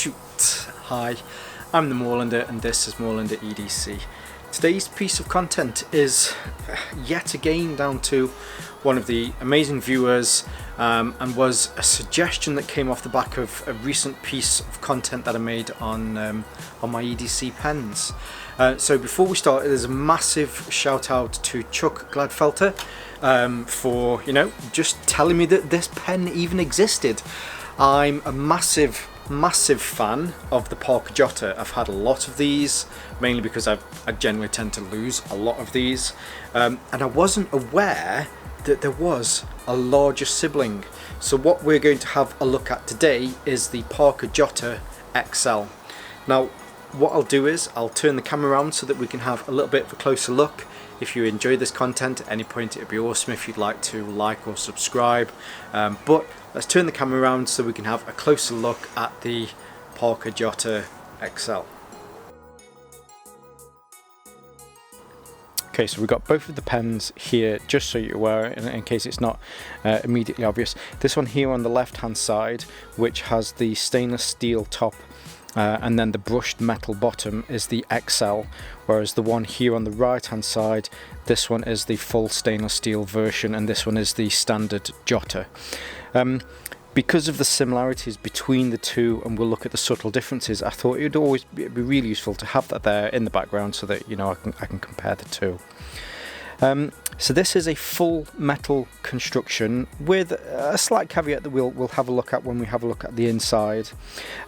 shoot. Hi, I'm the Moorlander and this is Moorlander EDC. Today's piece of content is yet again down to one of the amazing viewers and was a suggestion that came off the back of a recent piece of content that I made on my EDC pens. So before we start, there's a massive shout out to Chuck Gladfelter for, you know, just telling me that this pen even existed. I'm a massive fan of the Parker Jotter. I've had a lot of these, mainly because I generally tend to lose a lot of these, and I wasn't aware that there was a larger sibling. So what we're going to have a look at today is the Parker Jotter XL. Now what I'll do is I'll turn the camera around so that we can have a little bit of a closer look. If you enjoy this content at any point, it'd be awesome if you'd like to like or subscribe, but let's turn the camera around so we can have a closer look at the Parker Jotter XL. Okay, so we've got both of the pens here, just so you're aware, in case it's not immediately obvious. This one here on the left hand side, which has the stainless steel top and then the brushed metal bottom, is the XL, whereas the one here on the right hand side, this one is the full stainless steel version and this one is the standard Jotter. Because of the similarities between the two, and we'll look at the subtle differences, I thought it would always be really useful to have that there in the background so that, you know, I can compare the two. So this is a full metal construction with a slight caveat that we'll have a look at when we have a look at the inside.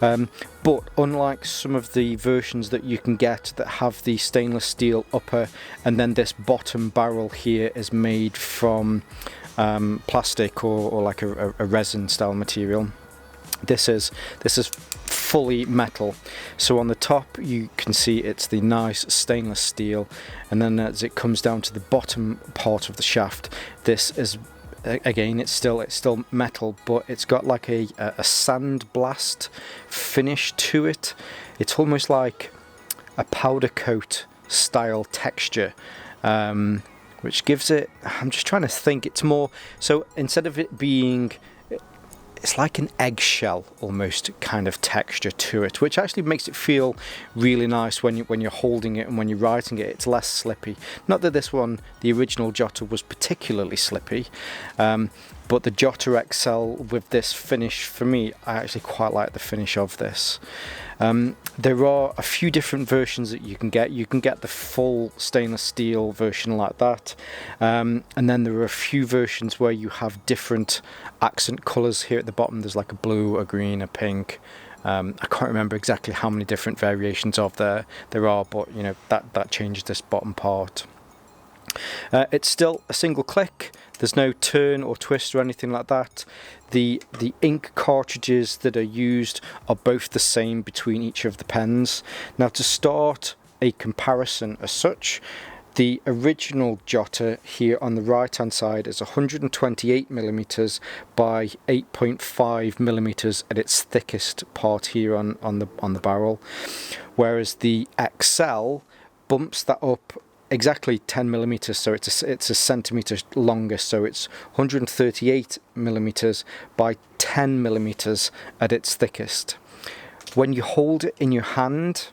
But unlike some of the versions that you can get that have the stainless steel upper and then this bottom barrel here is made from plastic or like a resin style material, this is fully metal. So on the top you can see it's the nice stainless steel, and then as it comes down to the bottom part of the shaft, this is again it's still metal, but it's got like a sandblast finish to it. It's almost like a powder coat style texture, which gives it, I'm just trying to think, it's more, so instead of it being, it's like an eggshell almost kind of texture to it, which actually makes it feel really nice when you're holding it and when you're writing it. It's less slippy. Not that this one, the original Jotter, was particularly slippy, but the Jotter XL with this finish, for me, I actually quite like the finish of this. There are a few different versions that you can get. You can get the full stainless steel version like that, and then there are a few versions where you have different accent colours. Here at the bottom there's like a blue, a green, a pink. I can't remember exactly how many different variations of there are, but you know that changes this bottom part. It's still a single click. There's no turn or twist or anything like that. The ink cartridges that are used are both the same between each of the pens. Now, to start a comparison as such, the original Jotter here on the right hand side is 128mm by 8.5mm at its thickest part here on the barrel, whereas the XL bumps that up exactly 10mm, so it's a centimetre longer, so it's 138mm by 10mm at its thickest. When you hold it in your hand,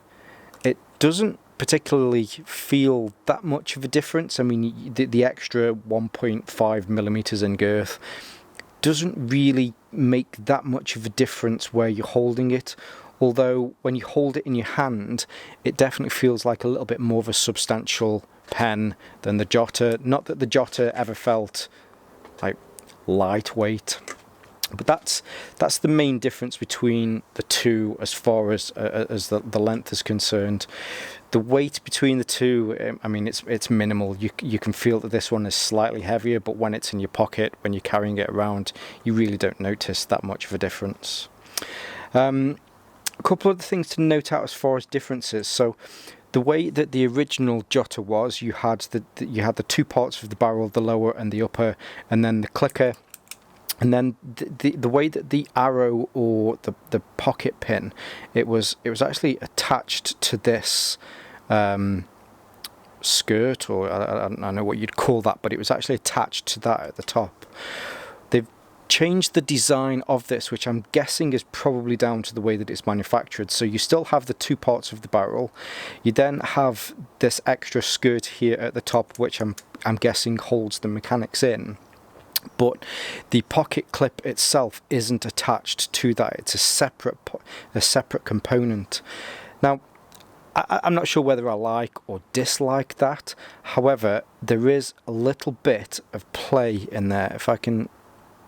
it doesn't particularly feel that much of a difference. I mean, the extra 1.5mm in girth doesn't really make that much of a difference where you're holding it. Although when you hold it in your hand, it definitely feels like a little bit more of a substantial pen than the Jotter. Not that the Jotter ever felt like lightweight, but that's the main difference between the two as far as the length is concerned. The weight between the two, I mean, it's minimal. You can feel that this one is slightly heavier, but when it's in your pocket, when you're carrying it around, you really don't notice that much of a difference. A couple of the things to note out as far as differences. So the way that the original Jotter was, you had the two parts of the barrel, the lower and the upper, and then the clicker, and then the way that the arrow or the pocket pin, it was actually attached to this skirt, or I don't know what you'd call that, but it was actually attached to that at the top. They've changed the design of this, which I'm guessing is probably down to the way that it's manufactured. So you still have the two parts of the barrel. You then have this extra skirt here at the top, which I'm guessing holds the mechanics in. But the pocket clip itself isn't attached to that. It's a separate component. Now, I'm not sure whether I like or dislike that. However, there is a little bit of play in there. If I can,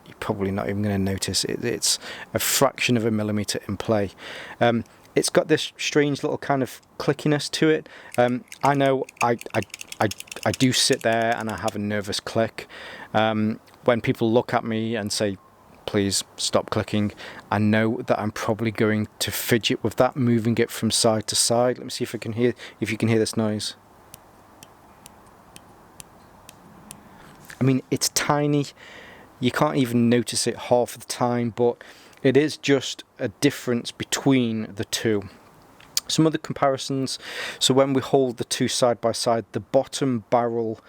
you're probably not even going to notice it. It's a fraction of a millimeter in play. It's got this strange little kind of clickiness to it. I know I do sit there and I have a nervous click. When people look at me and say, please stop clicking, I know that I'm probably going to fidget with that, moving it from side to side. Let me see if you can hear this noise. I mean, it's tiny. You can't even notice it half the time, but it is just a difference between the two. Some other comparisons. So when we hold the two side by side, the bottom barrel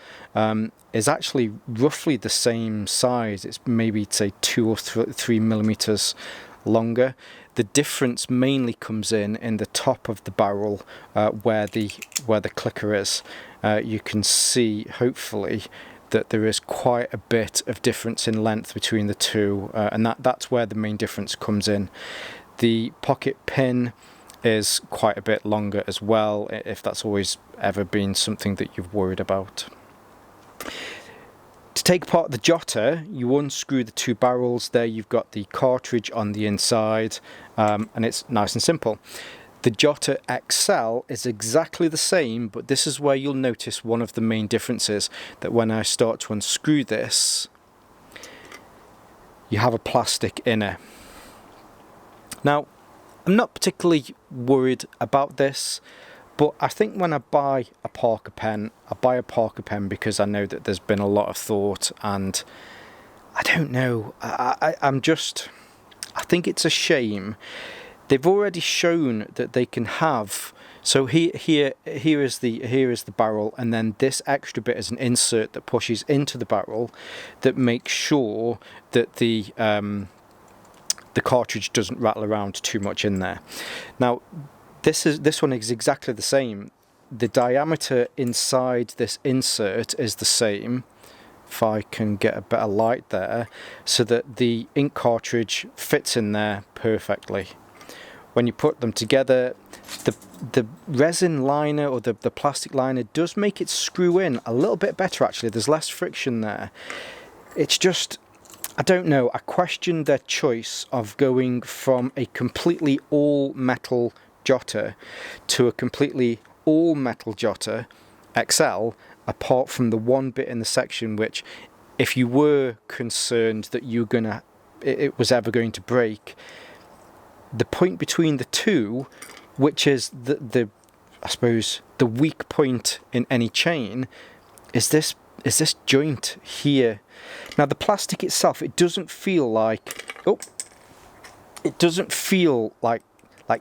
is actually roughly the same size. It's maybe, say, 2 or 3 millimeters longer. The difference mainly comes in the top of the barrel, where the clicker is. You can see, hopefully, that there is quite a bit of difference in length between the two, and that's where the main difference comes in. The pocket pin is quite a bit longer as well, if that's always ever been something that you've worried about. To take apart the Jotter, you unscrew the two barrels. There you've got the cartridge on the inside, and it's nice and simple. The Jotter XL is exactly the same, but this is where you'll notice one of the main differences, that when I start to unscrew this, you have a plastic inner. Now, I'm not particularly worried about this, but I think when I buy a Parker pen, I buy a Parker pen because I know that there's been a lot of thought, and I don't know, I think it's a shame. They've already shown that they can have, so here is the barrel, and then this extra bit is an insert that pushes into the barrel that makes sure that the cartridge doesn't rattle around too much in there. Now, this one is exactly the same. The diameter inside this insert is the same. If I can get a better light there, so that the ink cartridge fits in there perfectly. When you put them together, the resin liner, or the plastic liner, does make it screw in a little bit better actually. There's less friction there. It's just, I don't know, I question their choice of going from a completely all metal Jotter to a completely all metal Jotter XL, apart from the one bit in the section which, if you were concerned that it was ever going to break, the point between the two, which is I suppose the weak point in any chain, is this joint here. Now the plastic itself, it doesn't feel like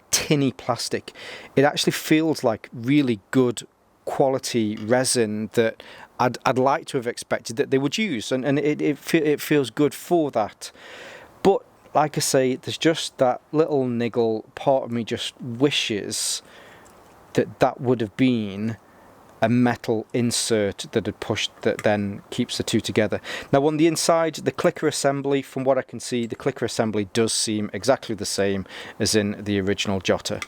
tinny plastic. It actually feels like really good quality resin that I'd like to have expected that they would use, and it feels good for that. But like I say, there's just that little niggle. Part of me just wishes that would have been a metal insert that had pushed, that then keeps the two together. Now on the inside, the clicker assembly, from what I can see, the clicker assembly does seem exactly the same as in the original Jotter.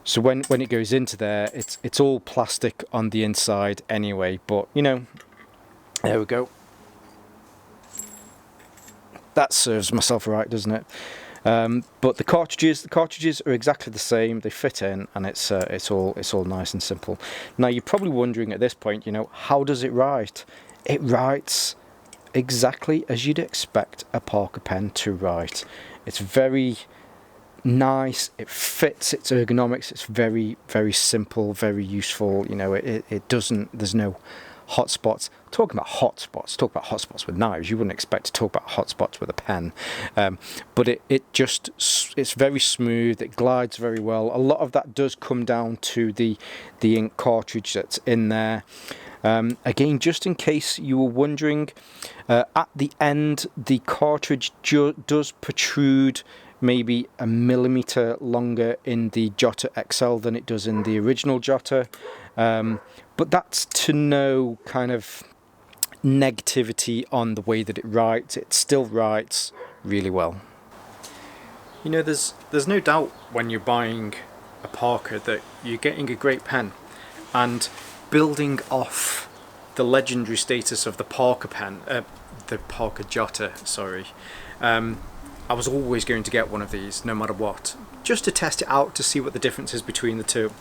So when it goes into there, it's all plastic on the inside anyway, but you know, there we go. That serves myself right, doesn't it? But the cartridges are exactly the same. They fit in, and it's all nice and simple. Now you're probably wondering at this point, you know, how does it write? It writes exactly as you'd expect a Parker pen to write. It's very nice. It fits. It's ergonomics. It's very, very simple, very useful. You know, it doesn't. There's no hotspots. Talking about hotspots, talk about hotspots with knives. You wouldn't expect to talk about hotspots with a pen, but it's very smooth. It glides very well. A lot of that does come down to the ink cartridge that's in there. Again, just in case you were wondering, at the end the cartridge does protrude maybe a millimeter longer in the Jotter XL than it does in the original Jotter, but that's to no kind of negativity on the way that it writes. It still writes really well. You know, there's no doubt when you're buying a Parker that you're getting a great pen, and building off the legendary status of the Parker pen, the Parker Jotter, sorry, I was always going to get one of these no matter what, just to test it out to see what the difference is between the two.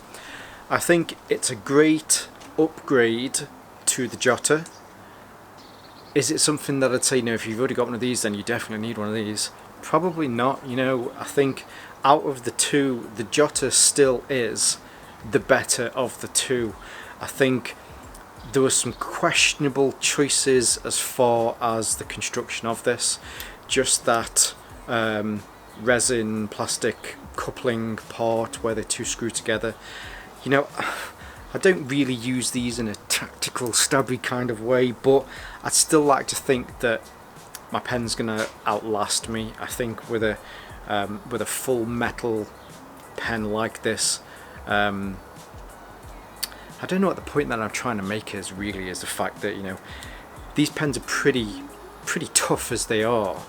I think it's a great upgrade to the Jotter. Is it something that I'd say, you know, if you've already got one of these, then you definitely need one of these? Probably not. You know, I think out of the two, the Jotter still is the better of the two. I think there were some questionable choices as far as the construction of this. Just that resin plastic coupling part where they two screw together. You know, I don't really use these in a tactical stabby kind of way, but I'd still like to think that my pen's gonna outlast me. I think with a full metal pen like this, I don't know what the point that I'm trying to make is really, is the fact that, you know, these pens are pretty tough as they are,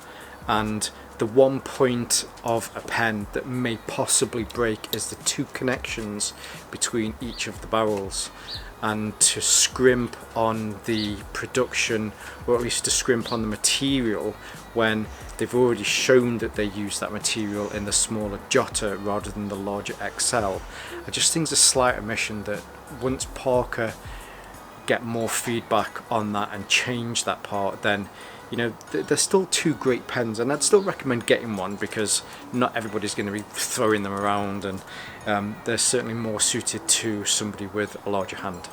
and the one point of a pen that may possibly break is the two connections between each of the barrels, and to scrimp on the production, or at least to scrimp on the material when they've already shown that they use that material in the smaller Jotter rather than the larger XL, I just think it's a slight omission that once Parker get more feedback on that and change that part, then, you know, they're still two great pens, and I'd still recommend getting one because not everybody's going to be throwing them around, and they're certainly more suited to somebody with a larger hand.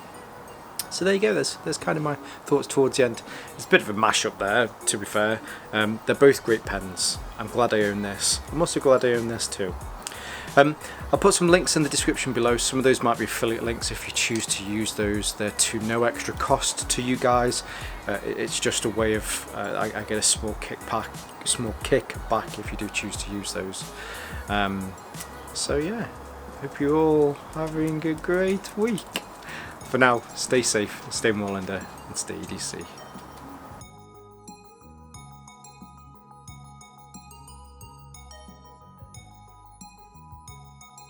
So there you go, there's kind of my thoughts towards the end. It's a bit of a mashup there, to be fair. They're both great pens. I'm glad I own this. I'm also glad I own this too. I'll put some links in the description below. Some of those might be affiliate links if you choose to use those. They're to no extra cost to you guys. It's just a way of I get a small kickback if you do choose to use those. So yeah, hope you're all having a great week. For now, stay safe, stay Moorlander, and stay EDC.